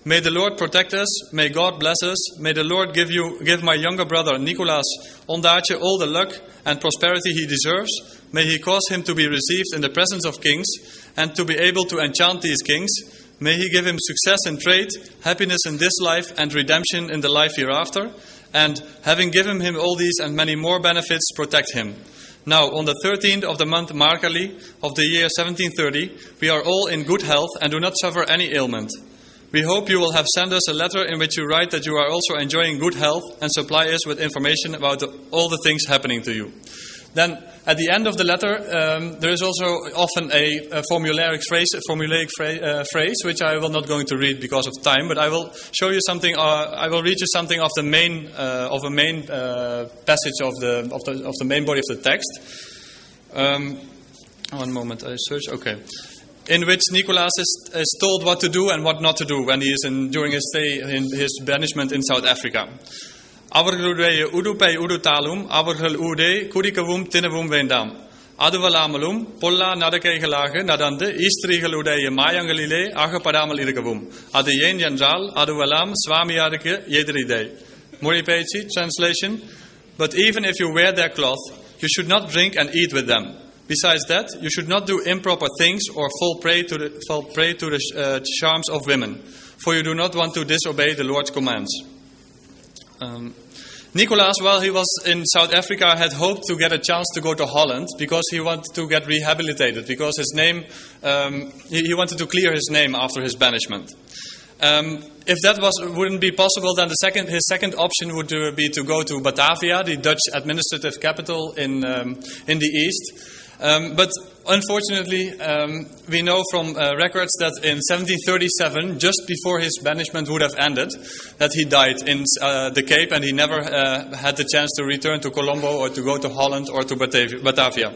May the Lord protect us. May God bless us. May the Lord give my younger brother Nicolas Ondaatje all the luck and prosperity he deserves. May he cause him to be received in the presence of kings and to be able to enchant these kings. May he give him success in trade, happiness in this life, and redemption in the life hereafter. And having given him all these and many more benefits, protect him. Now, on the 13th of the month Markali of the year 1730, we are all in good health and do not suffer any ailment. We hope you will have sent us a letter in which you write that you are also enjoying good health and supply us with information about all the things happening to you. Then, at the end of the letter, there is also often a formulaic phrase, which I will not going to read because of time, but I will show you something. I will read you something of the main passage of the main body of the text. One moment, I search. Okay. In which Nicolas is told what to do and what not to do when he is during his stay in his banishment in South Africa. Avarglude udupei udutalum, avargel ude, kudikavum tinavum vendam. Aduvalamalum, polla nadakeigelage, nadande, istrigelude, mayangalile, agapadamal irgavum. Adayen yanjal, aduvalam, swamiadike, yedride. Moripechi, translation. But even if you wear their cloth, you should not drink and eat with them. Besides that, you should not do improper things or fall prey to the charms of women, for you do not want to disobey the Lord's commands. Nicolas, while he was in South Africa, had hoped to get a chance to go to Holland because he wanted to get rehabilitated, because his name, he wanted to clear his name after his banishment. If that wouldn't be possible, then his second option would be to go to Batavia, the Dutch administrative capital in the east. But unfortunately, we know from records that in 1737, just before his banishment would have ended, that he died in the Cape, and he never had the chance to return to Colombo or to go to Holland or to Batavia.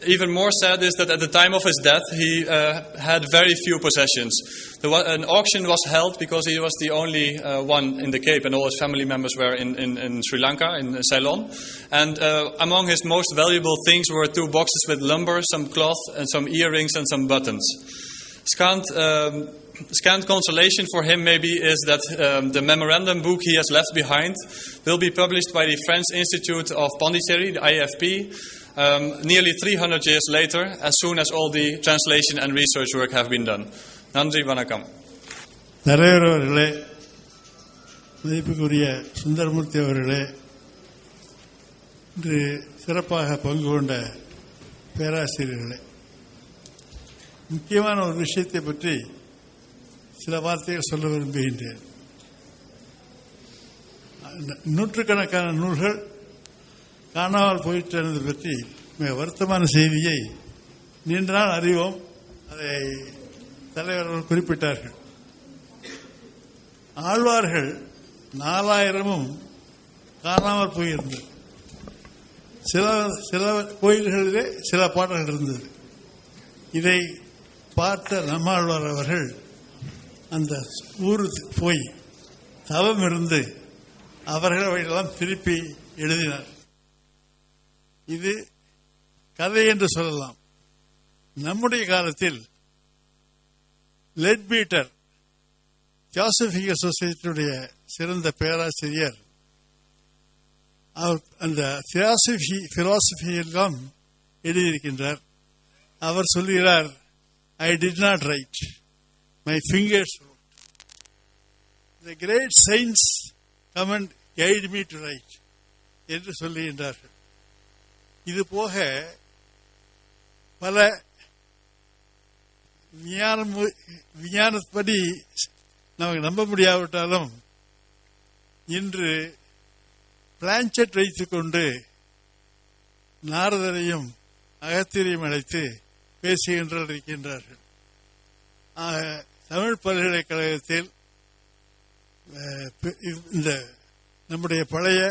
Even more sad is that at the time of his death, he had very few possessions. An auction was held because he was the only one in the Cape, and all his family members were in Sri Lanka, in Ceylon. And among his most valuable things were 2 boxes with lumber, some cloth, and some earrings and some buttons. Scant consolation for him maybe is that the memorandum book he has left behind will be published by the French Institute of Pondicherry, the IFP, nearly 300 years later, as soon as all the translation and research work have been done. Nandri Vanakkam. தலைவர்களே, மதிப்புக்குரிய சுந்தரமூர்த்தி அவர்களே, இன்று சிறப்பாக பங்கு கொண்ட பேராசிரியர்களே, முக்கியமான ஒரு விஷயத்தை பற்றி சில வார்த்தைகள் சொல்ல விரும்புகின்றேன். நூற்றுக்கணக்கான நூல்கள் காணாமல் போயிட்டது பற்றி மிக வருத்தமான செய்தியை நீண்ட நாள் அறிவோம். அதை தலைவர்கள் குறிப்பிட்டார்கள். ஆழ்வார்கள் 4000 காணாமல் போயிருந்தது. சில கோயில்களிலே சில பாடல்கள் இருந்தது. இதை பார்த்த நம்மாழ்வார் அவர்கள் அந்த ஊருக்கு போய் தவம் இருந்து அவர்களெல்லாம் திருப்பி எழுதினார். இது கதை என்று சொல்லலாம். நம்முடைய காலத்தில் லெட்பீட்டர் தியோசபிக்கல் சொசைட்டியுடைய சிறந்த பேராசிரியர், அவர் அந்த பிலாசபியெல்லாம் எழுதியிருக்கின்றார். அவர் சொல்கிறார், I did not write, my fingers wrote. The great saints come and guide me to write என்று சொல்லுகின்றார்கள். இது போக பல விஞ்ஞானப்படி நமக்கு நம்ப முடியாவிட்டாலும் இன்று பிளான்செட் வைத்துக் கொண்டு நாரதரையும் அகத்தியரையும் அழைத்து பேசுகின்றனர் இருக்கின்றார்கள். தமிழ் பல்கலைக்கழகத்தில் இந்த நம்முடைய பழைய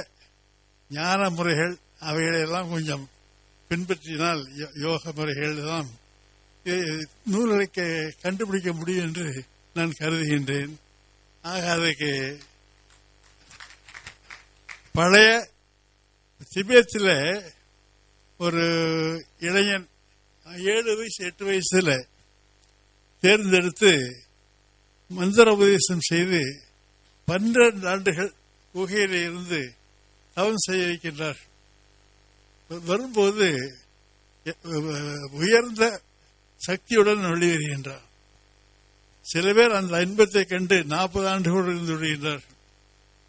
ஞான முறைகள் அவைகளெல்லாம் கொஞ்சம் பின்பற்றினால், யோக முறைகள் தான் நூல்களை கண்டுபிடிக்க முடியும் என்று நான் கருதுகின்றேன். ஆக அதுக்கு பழைய திபேத்தில் ஒரு இளைஞன் 7 வயசு 8 வயசுல தேர்ந்தெடுத்து மந்திர உபதேசம் செய்து 12 ஆண்டுகள் குகையிலே இருந்து தவம் செய்ய வைக்கின்றார். வரும்போது உயர்ந்த சக்தியுடன் வெளியேறுகின்றார். சில பேர் அந்த இன்பத்தை கண்டு 40 ஆண்டுகளோடு இருந்து விடுகின்றார்.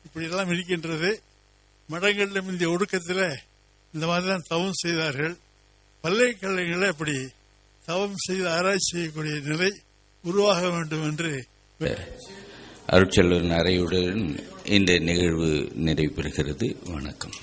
இப்படியெல்லாம் இருக்கின்றது. மடங்களிலும் இந்த ஒடுக்கத்தில் இந்த மாதிரி தான் தவம் செய்தார்கள். பல்கலைக்கழகங்களில் அப்படி தவம் செய்து ஆராய்ச்சி செய்யக்கூடிய நிலை உருவாக வேண்டும் என்று அருட்செல்வன் அறையுடன் இந்த நிகழ்வு நிறைவு பெறுகிறது. வணக்கம்.